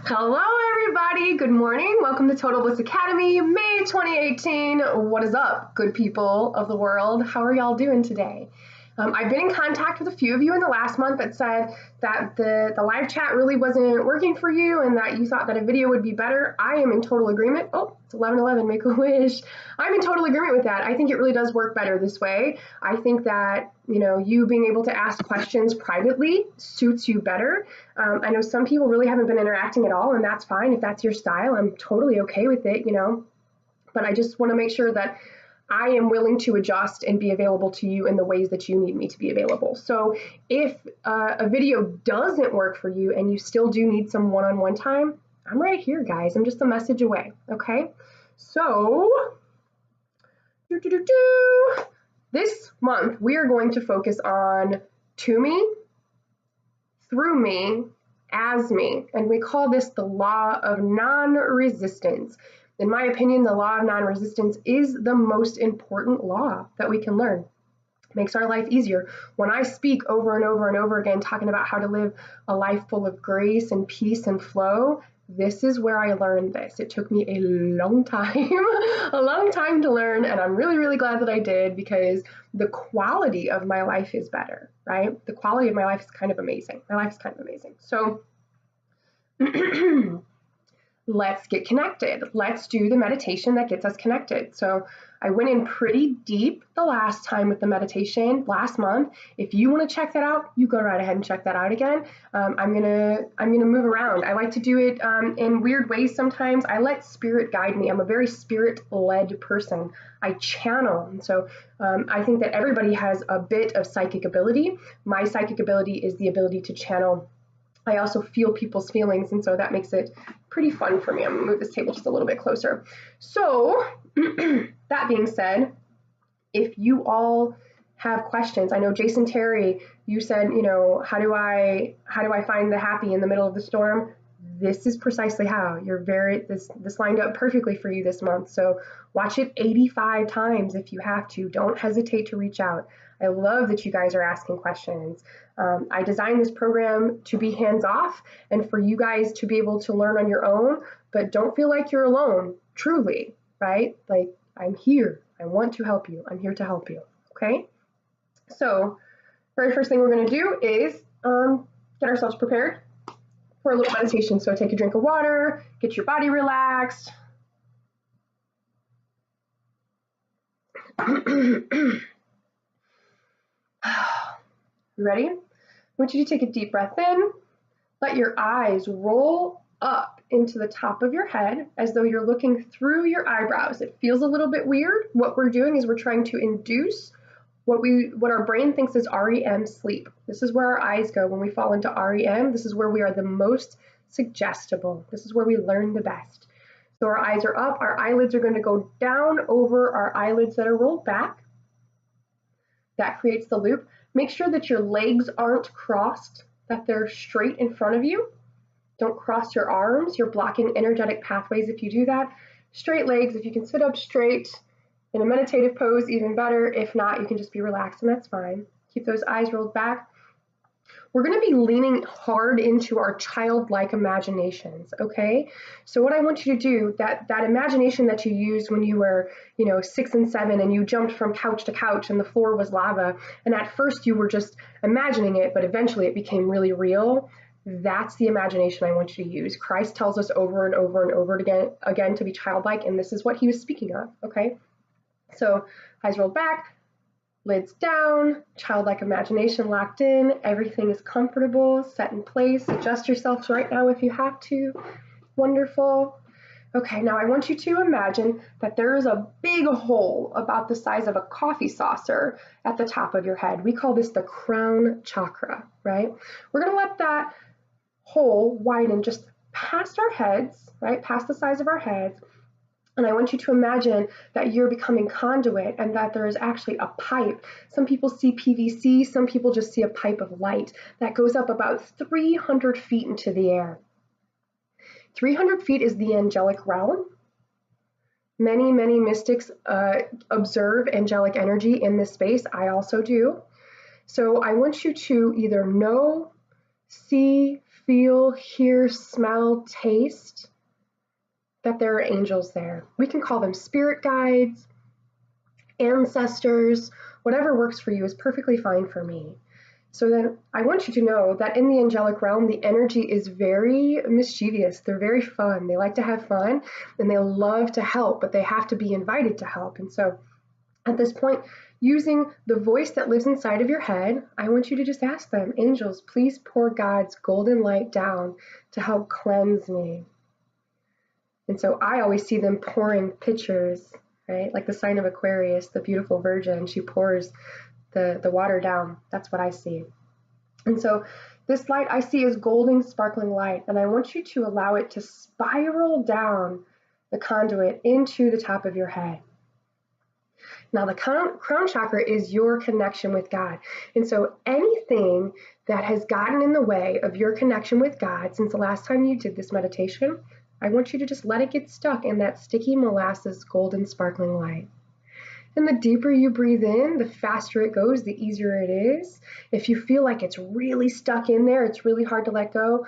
Hello, everybody. Good morning. Welcome to Total Bliss Academy, May 2018. What is up, good people of the world? How are y'all doing today? I've been in contact with a few of you in the last month that said that the live chat really wasn't working for you and that you thought that a video would be better. I am in total agreement. Oh, it's 11:11, make a wish. I'm in total agreement with that. I think it really does work better this way. I think that, you being able to ask questions privately suits you better. I know some people really haven't been interacting at all, and that's fine. If that's your style, I'm totally okay with it, but I just want to make sure that I am willing to adjust and be available to you in the ways that you need me to be available. So if a video doesn't work for you and you still do need some one-on-one time, I'm right here, guys. I'm just a message away, okay? So, this month we are going to focus on to me, through me, as me, and we call this the law of non-resistance. In my opinion, the law of non-resistance is the most important law that we can learn. It makes our life easier. When I speak over and over and over again, talking about how to live a life full of grace and peace and flow, this is where I learned this. It took me a long time, a long time to learn, and I'm really, really glad that I did because the quality of my life is better, right? The quality of my life is kind of amazing. My life is kind of amazing. So, let's get connected. Let's do the meditation that gets us connected. So I went in pretty deep the last time with the meditation last month. If you want to check that out, you go right ahead and check that out again. I'm gonna move around. I like to do it in weird ways sometimes. I let spirit guide me. I'm a very spirit-led person. I channel, and so I think that everybody has a bit of psychic ability. My psychic ability is the ability to channel. I also feel people's feelings, and so that makes it pretty fun for me. I'm gonna move this table just a little bit closer. So that being said, if you all have questions, I know Jason Terry, you said, how do I find the happy in the middle of the storm? This is precisely how. This lined up perfectly for you this month. So watch it 85 times if you have to. Don't hesitate to reach out. I love that you guys are asking questions. I designed this program to be hands-off and for you guys to be able to learn on your own, but don't feel like you're alone, truly, right? Like, I'm here. I want to help you. I'm here to help you, okay? So, very first thing we're going to do is get ourselves prepared for a little meditation. So take a drink of water, get your body relaxed. You ready? I want you to take a deep breath in. Let your eyes roll up into the top of your head as though you're looking through your eyebrows. It feels a little bit weird. What we're doing is we're trying to induce what our brain thinks is REM sleep. This is where our eyes go when we fall into REM. This is where we are the most suggestible. This is where we learn the best. So our eyes are up, our eyelids are going to go down over our eyelids that are rolled back. That creates the loop. Make sure that your legs aren't crossed, that they're straight in front of you. Don't cross your arms. You're blocking energetic pathways if you do that. Straight legs, if you can sit up straight in a meditative pose, even better. If not, you can just be relaxed and that's fine. Keep those eyes rolled back. We're going to be leaning hard into our childlike imaginations, okay? So what I want you to do, that imagination that you used when you were, 6 and 7 and you jumped from couch to couch and the floor was lava, and at first you were just imagining it, but eventually it became really real. That's the imagination I want you to use. Christ tells us over and over and over again to be childlike, and this is what he was speaking of, okay? So eyes rolled back, lids down, childlike imagination locked in, everything is comfortable, set in place. Adjust yourselves right now if you have to. Wonderful. Okay, now I want you to imagine that there is a big hole about the size of a coffee saucer at the top of your head. We call this the crown chakra, right? We're going to let that hole widen just past our heads, right? Past the size of our heads. And I want you to imagine that you're becoming conduit and that there is actually a pipe. Some people see PVC, some people just see a pipe of light that goes up about 300 feet into the air. 300 feet is the angelic realm. Many, many mystics observe angelic energy in this space. I also do. So I want you to either know, see, feel, hear, smell, taste that there are angels there. We can call them spirit guides, ancestors, whatever works for you is perfectly fine for me. So then I want you to know that in the angelic realm, the energy is very mischievous. They're very fun. They like to have fun and they love to help, but they have to be invited to help. And so at this point, using the voice that lives inside of your head, I want you to just ask them, angels, please pour God's golden light down to help cleanse me. And so I always see them pouring pitchers, right? Like the sign of Aquarius, the beautiful virgin, she pours the water down. That's what I see. And so this light I see is golden, sparkling light, and I want you to allow it to spiral down the conduit into the top of your head. Now, the crown chakra is your connection with God. And so anything that has gotten in the way of your connection with God since the last time you did this meditation, I want you to just let it get stuck in that sticky molasses, golden, sparkling light. And the deeper you breathe in, the faster it goes, the easier it is. If you feel like it's really stuck in there, it's really hard to let go,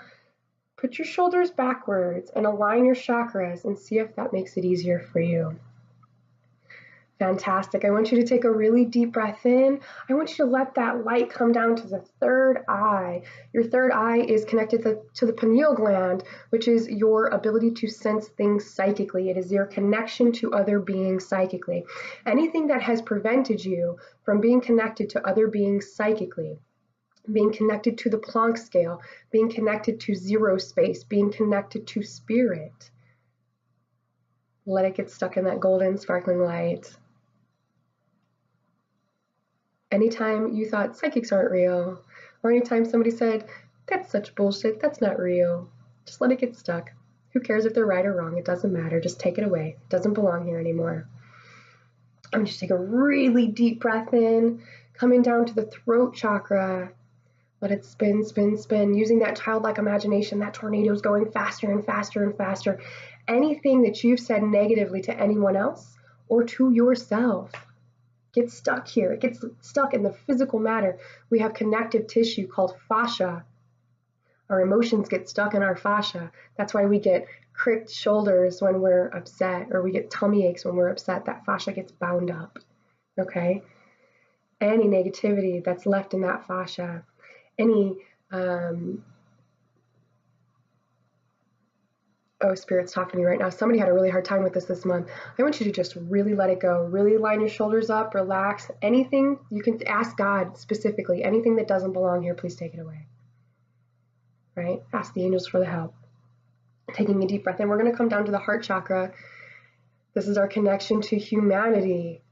put your shoulders backwards and align your chakras and see if that makes it easier for you. Fantastic. I want you to take a really deep breath in. I want you to let that light come down to the third eye. Your third eye is connected to the pineal gland, which is your ability to sense things psychically. It is your connection to other beings psychically. Anything that has prevented you from being connected to other beings psychically, being connected to the Planck scale, being connected to zero space, being connected to spirit, let it get stuck in that golden, sparkling light. Anytime you thought psychics aren't real, or anytime somebody said, that's such bullshit, that's not real, just let it get stuck. Who cares if they're right or wrong? It doesn't matter. Just take it away. It doesn't belong here anymore. I'm just take a really deep breath in, coming down to the throat chakra. Let it spin, spin, spin, using that childlike imagination. That tornado is going faster and faster and faster. Anything that you've said negatively to anyone else or to yourself gets stuck here. It gets stuck in the physical matter. We have connective tissue called fascia. Our emotions get stuck in our fascia. That's why we get cricked shoulders when we're upset, or we get tummy aches when we're upset. That fascia gets bound up, okay? Any negativity that's left in that fascia, any oh, Spirit's talking to me right now. Somebody had a really hard time with this month. I want you to just really let it go. Really line your shoulders up, relax. Anything, you can ask God specifically. Anything that doesn't belong here, please take it away. Right? Ask the angels for the help. Taking a deep breath in, we're going to come down to the heart chakra. This is our connection to humanity.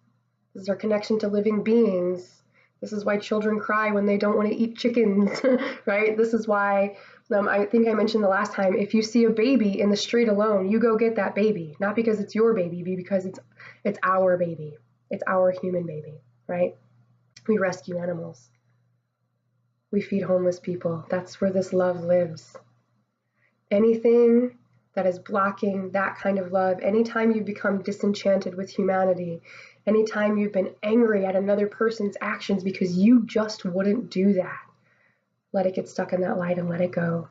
This is our connection to living beings. This is why children cry when they don't want to eat chickens, right? This is why, I think I mentioned the last time, if you see a baby in the street alone, you go get that baby. Not because it's your baby, but because it's our baby. It's our human baby, right? We rescue animals. We feed homeless people. That's where this love lives. Anything that is blocking that kind of love, anytime you become disenchanted with humanity, anytime you've been angry at another person's actions because you just wouldn't do that, let it get stuck in that light and let it go.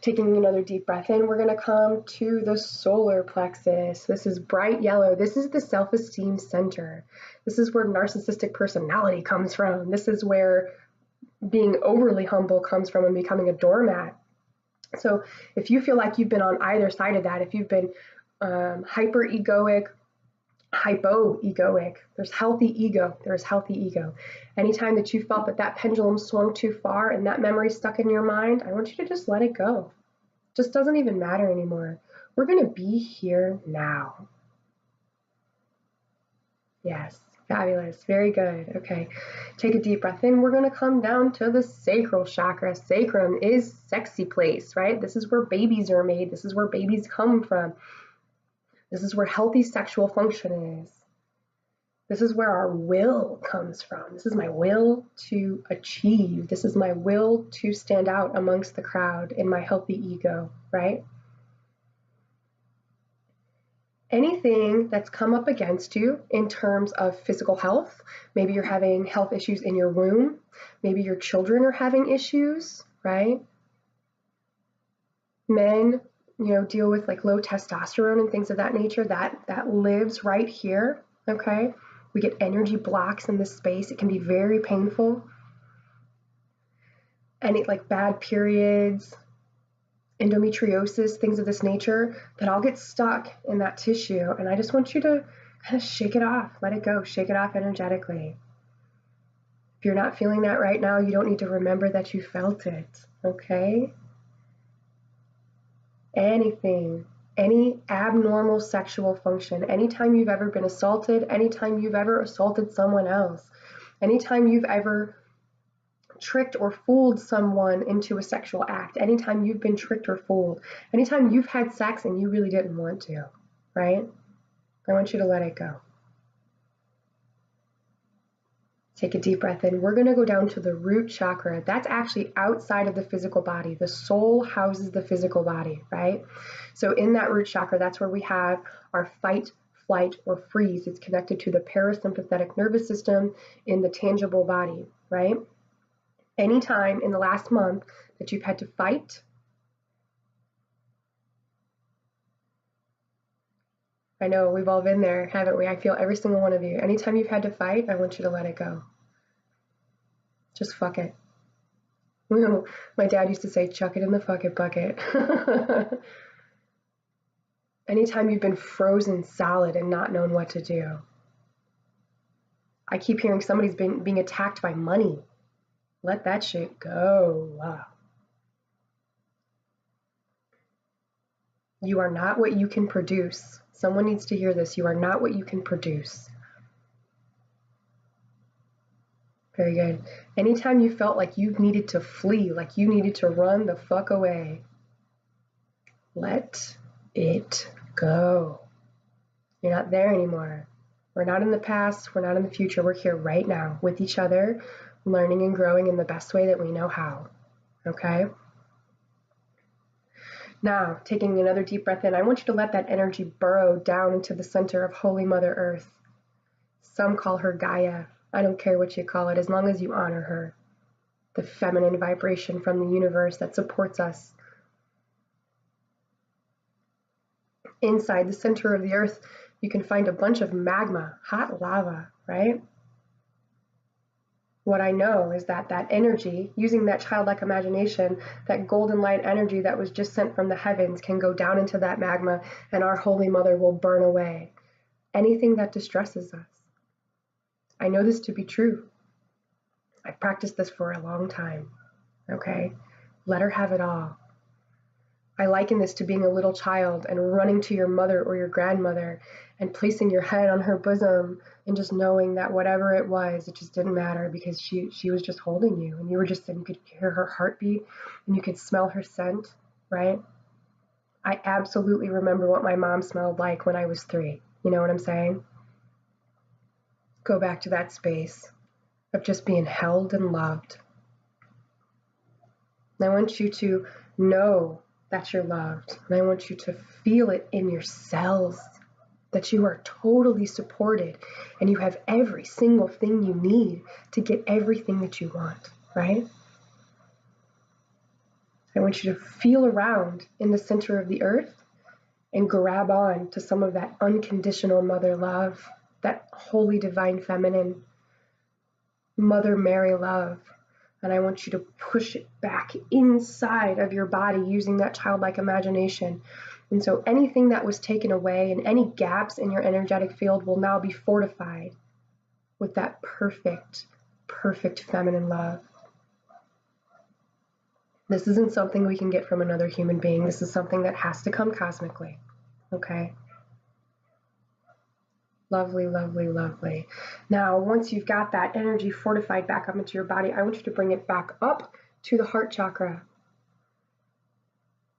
Taking another deep breath in, we're going to come to the solar plexus. This is bright yellow. This is the self-esteem center. This is where narcissistic personality comes from. This is where being overly humble comes from and becoming a doormat. So if you feel like you've been on either side of that, if you've been hyper-egoic, hypo-egoic, there's healthy ego, there's healthy ego. Anytime that you felt that pendulum swung too far and that memory stuck in your mind, I want you to just let it go. It just doesn't even matter anymore. We're going to be here now. Yes, fabulous, very good. Okay, take a deep breath in. We're going to come down to the sacral chakra. Sacrum is sexy place, right? This is where babies are made. This is where babies come from. This is where healthy sexual function is. This is where our will comes from. This is my will to achieve. This is my will to stand out amongst the crowd in my healthy ego, right? Anything that's come up against you in terms of physical health, maybe you're having health issues in your womb, maybe your children are having issues, right? Men, deal with like low testosterone and things of that nature. That lives right here, okay? We get energy blocks in this space. It can be very painful. Any like bad periods, endometriosis, things of this nature, that all get stuck in that tissue. And I just want you to kind of shake it off, let it go, shake it off energetically. If you're not feeling that right now, you don't need to remember that you felt it, okay? Anything, any abnormal sexual function, anytime you've ever been assaulted, anytime you've ever assaulted someone else, anytime you've ever tricked or fooled someone into a sexual act, anytime you've been tricked or fooled, anytime you've had sex and you really didn't want to, right? I want you to let it go. Take a deep breath in. We're going to go down to the root chakra. That's actually outside of the physical body. The soul houses the physical body, right? So in that root chakra, that's where we have our fight, flight, or freeze. It's connected to the parasympathetic nervous system in the tangible body, right? Anytime in the last month that you've had to fight, I know we've all been there, haven't we? I feel every single one of you. Anytime you've had to fight, I want you to let it go. Just fuck it. My dad used to say, chuck it in the fuck it bucket. Anytime you've been frozen solid and not known what to do. I keep hearing somebody's been being attacked by money. Let that shit go. Wow. You are not what you can produce. Someone needs to hear this. You are not what you can produce. Very good. Anytime you felt like you needed to flee, like you needed to run the fuck away, let it go. You're not there anymore. We're not in the past. We're not in the future. We're here right now with each other, learning and growing in the best way that we know how. Okay? Now, taking another deep breath in, I want you to let that energy burrow down into the center of Holy Mother Earth. Some call her Gaia. I don't care what you call it, as long as you honor her. The feminine vibration from the universe that supports us. Inside the center of the earth, you can find a bunch of magma, hot lava, right? What I know is that that energy, using that childlike imagination, that golden light energy that was just sent from the heavens can go down into that magma, and our Holy Mother will burn away anything that distresses us. I know this to be true. I've practiced this for a long time, okay? Let her have it all. I liken this to being a little child and running to your mother or your grandmother and placing your head on her bosom and just knowing that whatever it was, it just didn't matter because she was just holding you, and you were just, and you could hear her heartbeat and you could smell her scent, right? I absolutely remember what my mom smelled like when I was 3. You know what I'm saying? Go back to that space of just being held and loved. And I want you to know that you're loved. And I want you to feel it in your cells, that you are totally supported and you have every single thing you need to get everything that you want, right? I want you to feel around in the center of the earth and grab on to some of that unconditional mother love, that holy divine feminine Mother Mary love. And I want you to push it back inside of your body using that childlike imagination. And so anything that was taken away and any gaps in your energetic field will now be fortified with that perfect, perfect feminine love. This isn't something we can get from another human being. This is something that has to come cosmically. Okay? Lovely, lovely, lovely. Now, once you've got that energy fortified back up into your body, I want you to bring it back up to the heart chakra.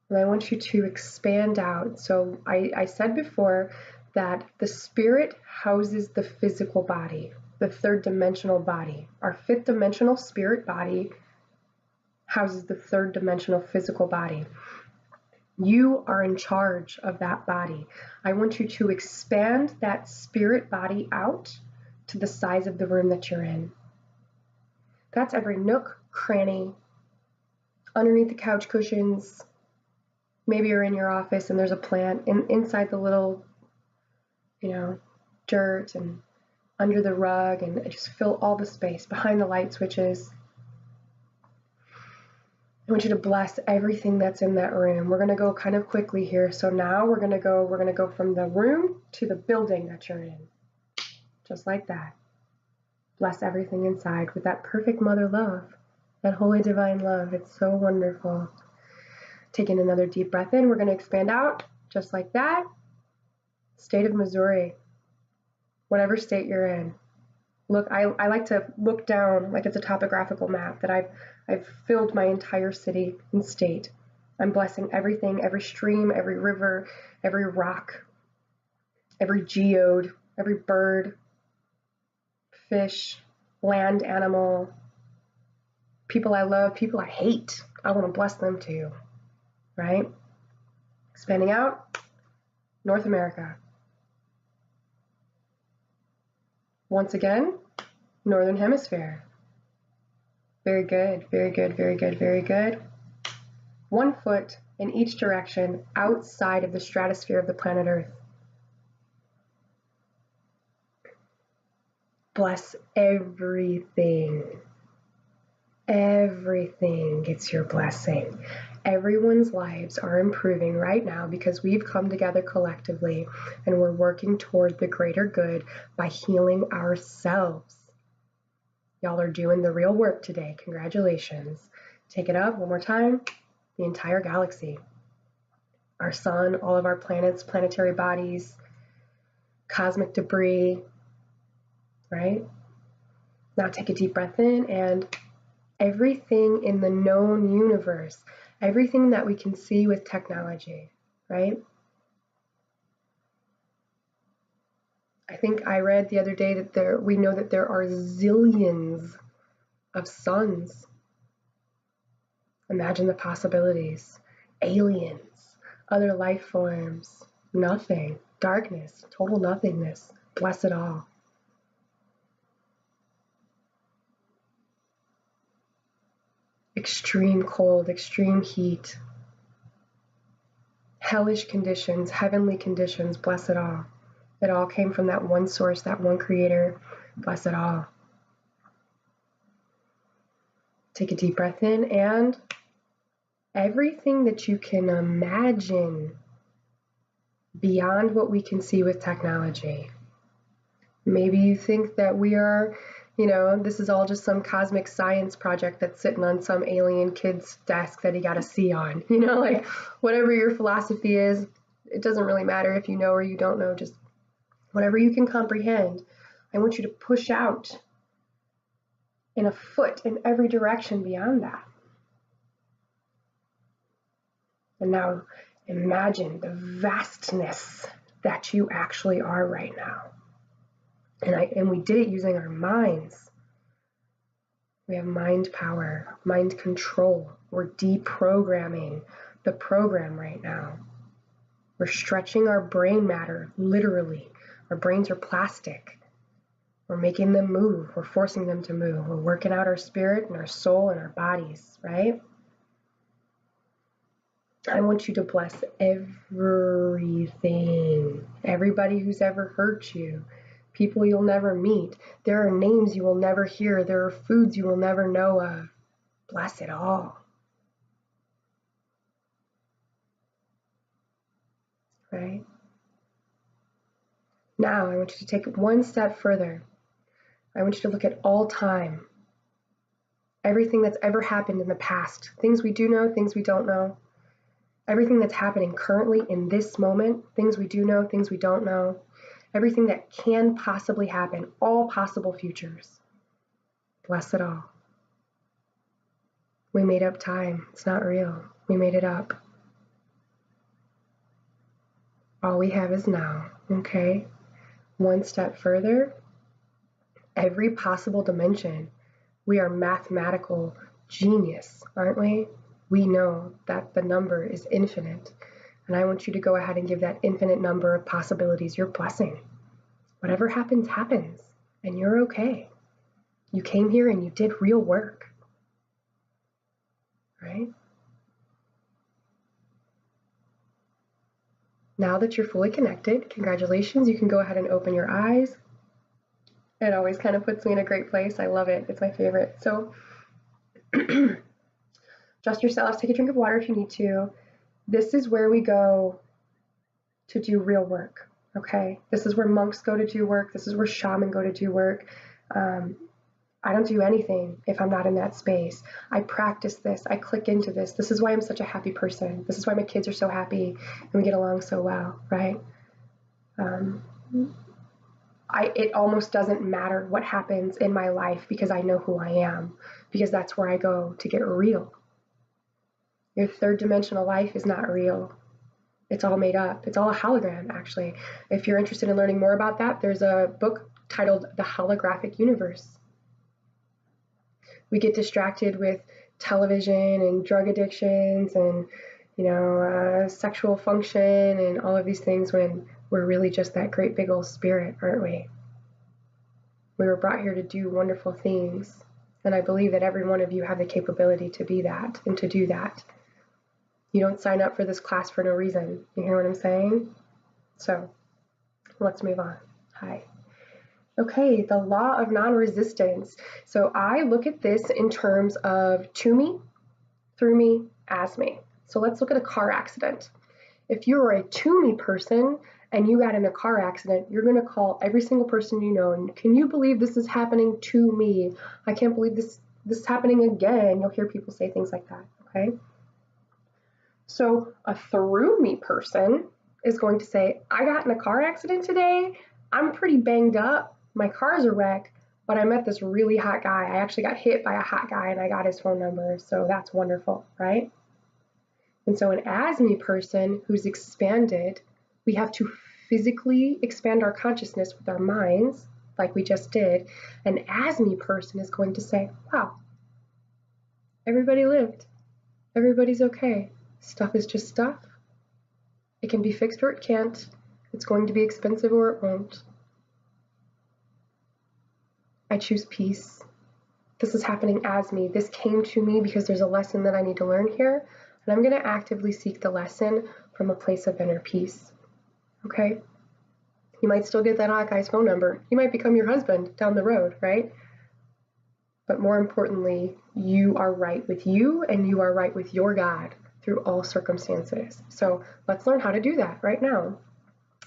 And I want you to expand out. So I said before that the spirit houses the physical body, the third dimensional body. Our fifth dimensional spirit body houses the third dimensional physical body. You are in charge of that body. I want you to expand that spirit body out to the size of the room that you're in. That's every nook, cranny underneath the couch cushions. Maybe you're in your office and there's a plant inside the little, dirt and under the rug, and just fill all the space behind the light switches. I want you to bless everything that's in that room. We're going to go kind of quickly here. So now we're going to go from the room to the building that you're in. Just like that. Bless everything inside with that perfect mother love, that holy divine love. It's so wonderful. Taking another deep breath in, we're going to expand out just like that. State of Missouri, whatever state you're in. Look, I like to look down like it's a topographical map that I've filled my entire city and state. I'm blessing everything, every stream, every river, every rock, every geode, every bird, fish, land animal, people I love, people I hate. I want to bless them too, right? Expanding out, North America. Once again, Northern Hemisphere. Very good, very good, very good, very good. 1 foot in each direction outside of the stratosphere of the planet Earth. Bless everything. Everything gets your blessing. Everyone's lives are improving right now because we've come together collectively and we're working toward the greater good by healing ourselves. Y'all are doing the real work today. Congratulations. Take it up one more time. The entire galaxy. Our sun, all of our planets, planetary bodies, cosmic debris, right? Now take a deep breath in, and everything in the known universe, everything that we can see with technology, right? I think I read the other day that we know that there are zillions of suns. Imagine the possibilities. Aliens, other life forms, nothing, darkness, total nothingness. Bless it all. Extreme cold, extreme heat, hellish conditions, heavenly conditions, bless it all. It all came from that one source, that one creator. Bless it all. Take a deep breath in, and everything that you can imagine beyond what we can see with technology. Maybe you think that we are, this is all just some cosmic science project that's sitting on some alien kid's desk that he got a C on. Like whatever your philosophy is, it doesn't really matter if you know or you don't know, just whatever you can comprehend. I want you to push out in a foot in every direction beyond that. And now imagine the vastness that you actually are right now. And we did it using our minds. We have mind power, mind control. We're deprogramming the program right now. We're stretching our brain matter, literally. Our brains are plastic. We're making them move. We're forcing them to move. We're working out our spirit and our soul and our bodies, right? I want you to bless everything. Everybody who's ever hurt you. People you'll never meet. There are names you will never hear. There are foods you will never know of. Bless it all. Right? Now I want you to take it one step further. I want you to look at all time. Everything that's ever happened in the past. Things we do know, things we don't know. Everything that's happening currently in this moment. Things we do know, things we don't know. Everything that can possibly happen, all possible futures. Bless it all. We made up time. It's not real. We made it up. All we have is now, okay? One step further, every possible dimension. We are mathematical genius, aren't we? We know that the number is infinite. And I want you to go ahead and give that infinite number of possibilities your blessing. Whatever happens, happens. And you're okay. You came here and you did real work. Right? Now that you're fully connected, congratulations, you can go ahead and open your eyes. It always kind of puts me in a great place. I love it. It's my favorite. So adjust yourselves, take a drink of water if you need to. This is where we go to do real work, okay? This is where monks go to do work. This is where shamans go to do work. I don't do anything if I'm not in that space. I practice this. I click into this. This is why I'm such a happy person. This is why my kids are so happy and we get along so well, right? It almost doesn't matter what happens in my life because I know who I am, because that's where I go to get real. Your third dimensional life is not real. It's all made up. It's all a hologram, actually. If you're interested in learning more about that, there's a book titled The Holographic Universe. We get distracted with television and drug addictions and, sexual function and all of these things when we're really just that great big old spirit, aren't we? We were brought here to do wonderful things. And I believe that every one of you have the capability to be that and to do that. You don't sign up for this class for no reason. You hear what I'm saying? So let's move on. Hi. Okay, the law of non-resistance. So I look at this in terms of to me, through me, as me. So let's look at a car accident. If you're a to me person and you got in a car accident, you're going to call every single person you know, and can you believe this is happening to me? I can't believe this is happening again. You'll hear people say things like that, okay? So a through me person is going to say, I got in a car accident today. I'm pretty banged up. My car's a wreck, but I met this really hot guy. I actually got hit by a hot guy and I got his phone number. So that's wonderful, right? And so an as me person who's expanded, we have to physically expand our consciousness with our minds, like we just did. An as me person is going to say, wow, everybody lived. Everybody's okay. Stuff is just stuff. It can be fixed or it can't. It's going to be expensive or it won't. I choose peace. This is happening as me. This came to me because there's a lesson that I need to learn here, and I'm going to actively seek the lesson from a place of inner peace. Okay? You might still get that hot guy's phone number. He might become your husband down the road, right? But more importantly, you are right with you and you are right with your God through all circumstances. So let's learn how to do that right now.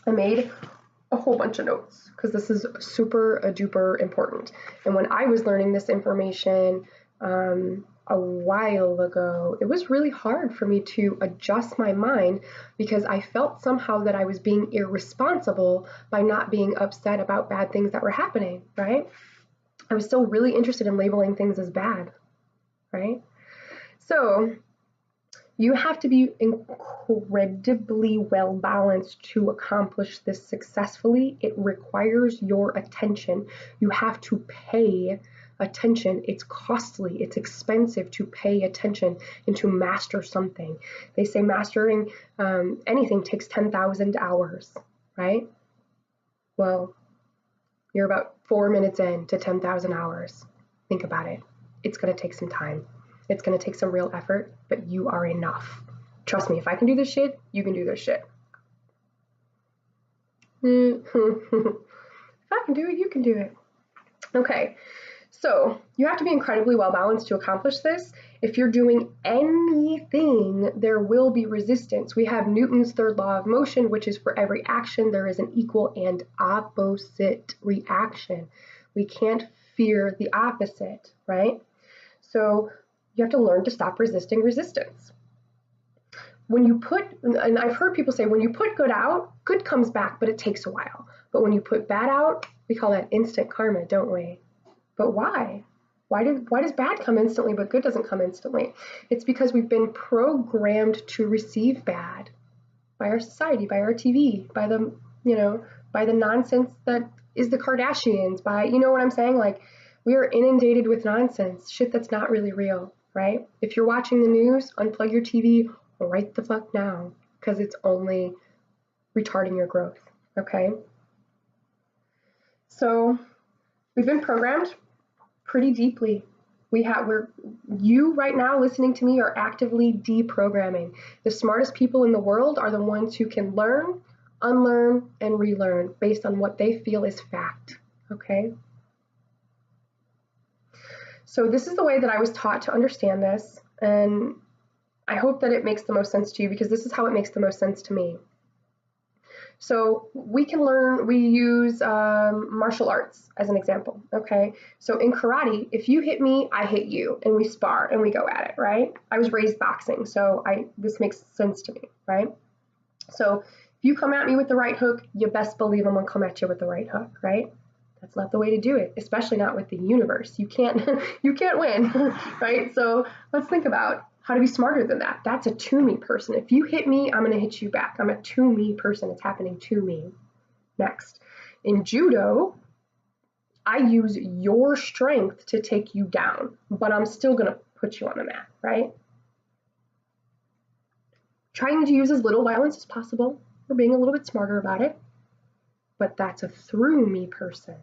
I made a whole bunch of notes because this is super duper important. And when I was learning this information a while ago, it was really hard for me to adjust my mind because I felt somehow that I was being irresponsible by not being upset about bad things that were happening, right? I was still really interested in labeling things as bad, right? So you have to be incredibly well balanced to accomplish this successfully. It requires your attention. You have to pay attention. It's costly. It's expensive to pay attention and to master something. They say mastering anything takes 10,000 hours, right? Well, you're about 4 minutes in to 10,000 hours. Think about it. It's going to take some time. It's going to take some real effort, but you are enough. Trust me, if I can do this shit, you can do this shit. If I can do it, you can do it. Okay, so you have to be incredibly well balanced to accomplish this. If you're doing anything, there will be resistance. We have Newton's third law of motion, which is for every action, there is an equal and opposite reaction. We can't fear the opposite, right? So you have to learn to stop resisting resistance. When you put, and I've heard people say, when you put good out, good comes back, but it takes a while. But when you put bad out, we call that instant karma, don't we? But why? Why does bad come instantly, but good doesn't come instantly? It's because we've been programmed to receive bad by our society, by our TV, by the, by the nonsense that is the Kardashians, by, you know what I'm saying? Like, we are inundated with nonsense, shit that's not really real, right? If you're watching the news, unplug your TV right the fuck now, because it's only retarding your growth, okay? So we've been programmed pretty deeply You right now listening to me are actively deprogramming. The smartest people in the world are the ones who can learn, unlearn, and relearn based on what they feel is fact. Okay? So this is the way that I was taught to understand this, and I hope that it makes the most sense to you, because this is how it makes the most sense to me. So we use martial arts as an example, okay? So in karate, if you hit me, I hit you, and we spar and we go at it, right? I was raised boxing, so this makes sense to me, right? So if you come at me with the right hook, you best believe I'm gonna come at you with the right hook, right? That's not the way to do it, especially not with the universe. You can't win, right? So let's think about how to be smarter than that. That's a to me person. If you hit me, I'm going to hit you back. I'm a to me person. It's happening to me. Next, in judo, I use your strength to take you down, but I'm still going to put you on the mat, right? Trying to use as little violence as possible. We're being a little bit smarter about it, but that's a through me person.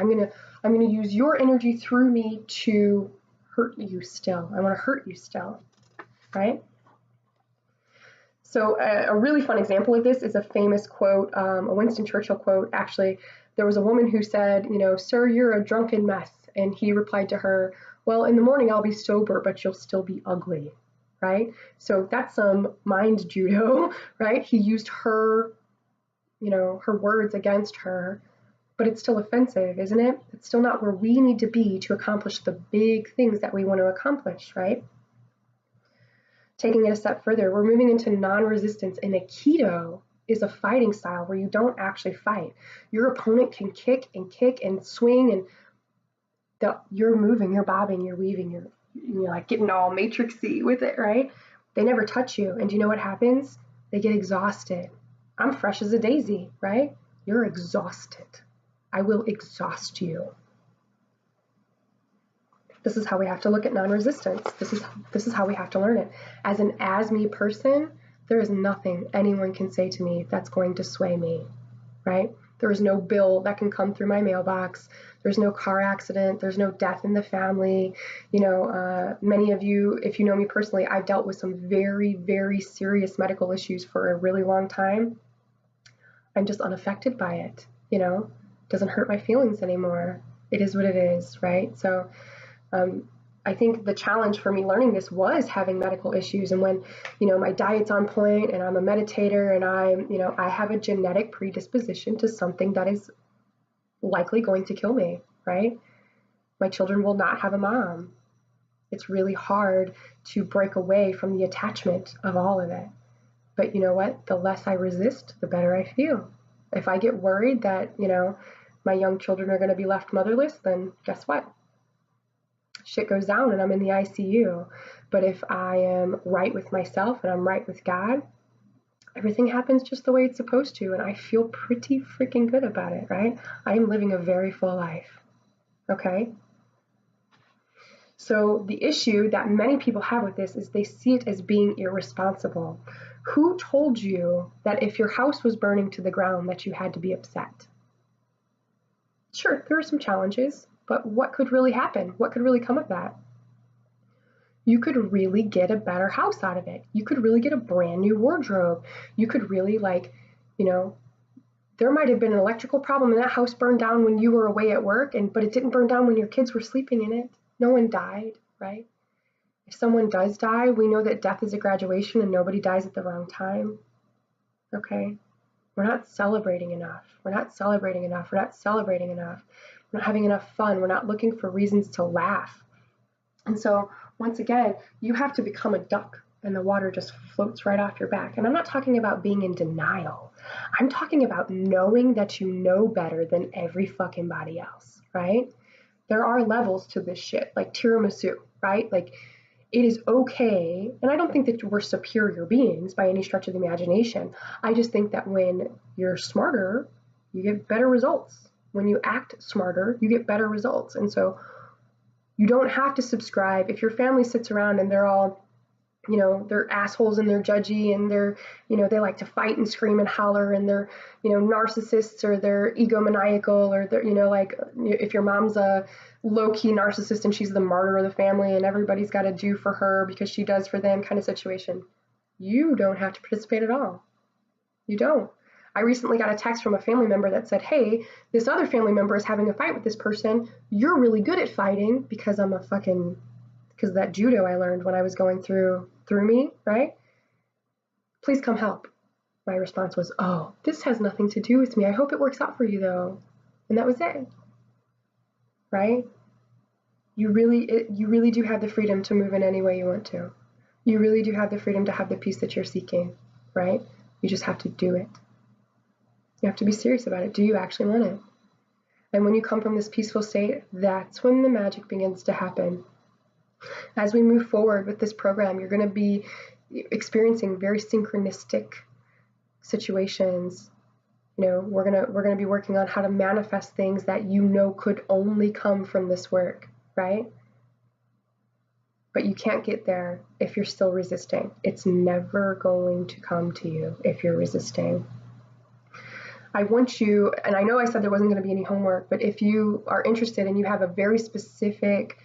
I'm gonna use your energy through me to hurt you still. I want to hurt you still, right? So a really fun example of this is a famous quote, a Winston Churchill quote. Actually, there was a woman who said, "Sir, you're a drunken mess," and he replied to her, "Well, in the morning I'll be sober, but you'll still be ugly," right? So that's some mind judo, right? He used her, her words against her. But it's still offensive, isn't it? It's still not where we need to be to accomplish the big things that we want to accomplish, right? Taking it a step further, we're moving into non-resistance, and Aikido is a fighting style where you don't actually fight. Your opponent can kick and swing, and you're moving, you're bobbing, you're weaving, you're like getting all matrixy with it, right? They never touch you, and do you know what happens? They get exhausted. I'm fresh as a daisy, right? You're exhausted. I will exhaust you. This is how we have to look at non-resistance. This is how we have to learn it. As an as-me person, there is nothing anyone can say to me that's going to sway me, right? There is no bill that can come through my mailbox. There's no car accident. There's no death in the family. Many of you, if you know me personally, I've dealt with some very, very serious medical issues for a really long time. I'm just unaffected by it, Doesn't hurt my feelings anymore. It is what it is, right? So I think the challenge for me learning this was having medical issues. And when, my diet's on point and I'm a meditator and I have a genetic predisposition to something that is likely going to kill me, right? My children will not have a mom. It's really hard to break away from the attachment of all of it. But you know what? The less I resist, the better I feel. If I get worried that, my young children are going to be left motherless, then guess what? Shit goes down and I'm in the ICU. But if I am right with myself and I'm right with God, everything happens just the way it's supposed to. And I feel pretty freaking good about it, right? I am living a very full life. Okay? So the issue that many people have with this is they see it as being irresponsible. Who told you that if your house was burning to the ground that you had to be upset? Sure, there are some challenges, but what could really happen? What could really come of that? You could really get a better house out of it. You could really get a brand new wardrobe. You could really there might have been an electrical problem and that house burned down when you were away at work, but it didn't burn down when your kids were sleeping in it. No one died, right? If someone does die, we know that death is a graduation and nobody dies at the wrong time. Okay? We're not celebrating enough. We're not celebrating enough. We're not celebrating enough. We're not having enough fun. We're not looking for reasons to laugh. And so, once again, you have to become a duck and the water just floats right off your back. And I'm not talking about being in denial. I'm talking about knowing that you know better than every fucking body else, right? There are levels to this shit, like tiramisu, right? Like, it is okay, and I don't think that we're superior beings by any stretch of the imagination. I just think that when you're smarter, you get better results. When you act smarter, you get better results. And so you don't have to subscribe. If your family sits around and they're all, they're assholes and they're judgy and they like to fight and scream and holler and they're, narcissists, or they're egomaniacal, or they're, like if your mom's a low-key narcissist and she's the martyr of the family and everybody's got to do for her because she does for them kind of situation. You don't have to participate at all. You don't. I recently got a text from a family member that said, hey, this other family member is having a fight with this person. You're really good at fighting because because of that judo I learned when I was going through me, right? Please come help. My response was, oh, this has nothing to do with me. I hope it works out for you though. And that was it, right? You really do have the freedom to move in any way you want to. You really do have the freedom to have the peace that you're seeking, right? You just have to do it. You have to be serious about it. Do you actually want it? And when you come from this peaceful state, that's when the magic begins to happen. As we move forward with this program, you're going to be experiencing very synchronistic situations. We're going to be working on how to manifest things that could only come from this work, right? But you can't get there if you're still resisting. It's never going to come to you if you're resisting. I want you, and I know I said there wasn't going to be any homework, but if you are interested and you have a very specific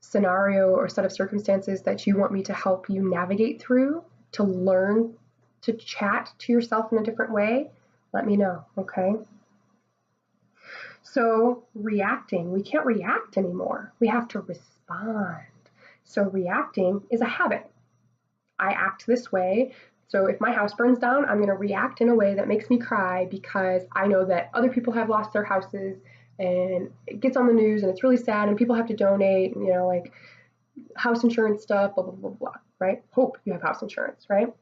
scenario or set of circumstances that you want me to help you navigate through, to learn to chat to yourself in a different way, let me know, okay? So reacting, we can't react anymore. We have to respond. So reacting is a habit. I act this way. So if my house burns down, I'm going to react in a way that makes me cry because I know that other people have lost their houses and it gets on the news and it's really sad and people have to donate, like house insurance stuff, blah, blah, blah, blah, right? Hope you have house insurance, right?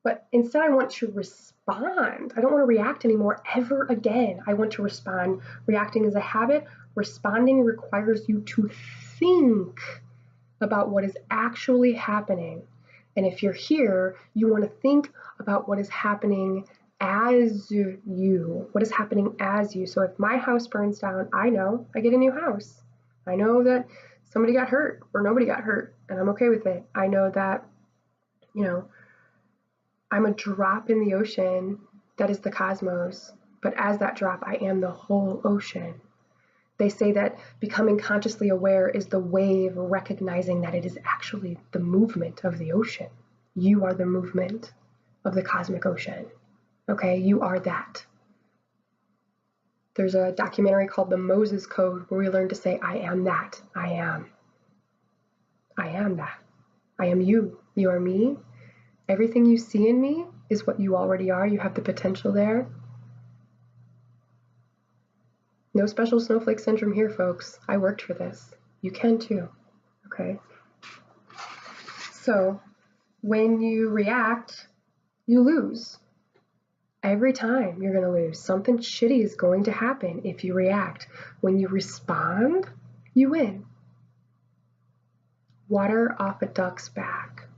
But instead I want to respond. I don't want to react anymore ever again. I want to respond. Reacting is a habit. Responding requires you to think about what is actually happening. And if you're here, you want to think about what is happening as you. What is happening as you? So if my house burns down, I know I get a new house. I know that somebody got hurt or nobody got hurt, and I'm okay with it. I know that, I'm a drop in the ocean that is the cosmos. But as that drop, I am the whole ocean. They say that becoming consciously aware is the wave recognizing that it is actually the movement of the ocean. You are the movement of the cosmic ocean. Okay, you are that. There's a documentary called The Moses Code where we learn to say, I am that. I am. I am that. I am you. You are me. Everything you see in me is what you already are. You have the potential there. No special snowflake syndrome here, folks. I worked for this. You can too, okay? So when you react, you lose. Every time you're going to lose. Something shitty is going to happen if you react. When you respond, you win. Water off a duck's back.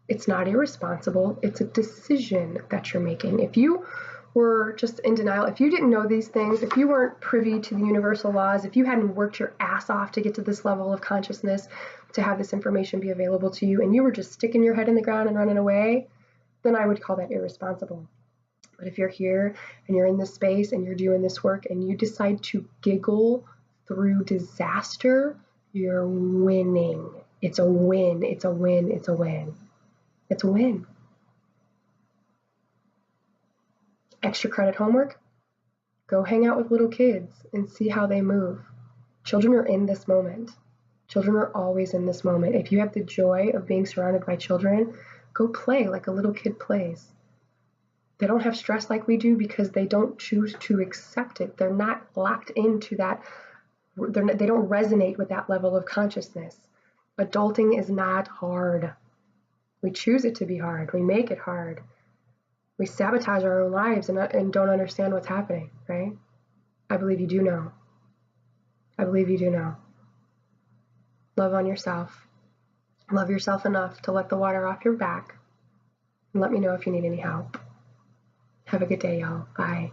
It's not irresponsible. It's a decision that you're making. If you were just in denial, if you didn't know these things, if you weren't privy to the universal laws, if you hadn't worked your ass off to get to this level of consciousness, to have this information be available to you, and you were just sticking your head in the ground and running away, then I would call that irresponsible. But if you're here and you're in this space and you're doing this work and you decide to giggle through disaster, you're winning. It's a win. It's a win. It's a win. It's a win. Extra credit homework? Go hang out with little kids and see how they move. Children are in this moment. Children are always in this moment. If you have the joy of being surrounded by children, go play like a little kid plays. They don't have stress like we do because they don't choose to accept it. They're not locked into that. They don't resonate with that level of consciousness. Adulting is not hard. We choose it to be hard. We make it hard. We sabotage our own lives and don't understand what's happening, right? I believe you do know. I believe you do know. Love on yourself. Love yourself enough to let the water off your back. And let me know if you need any help. Have a good day, y'all. Bye.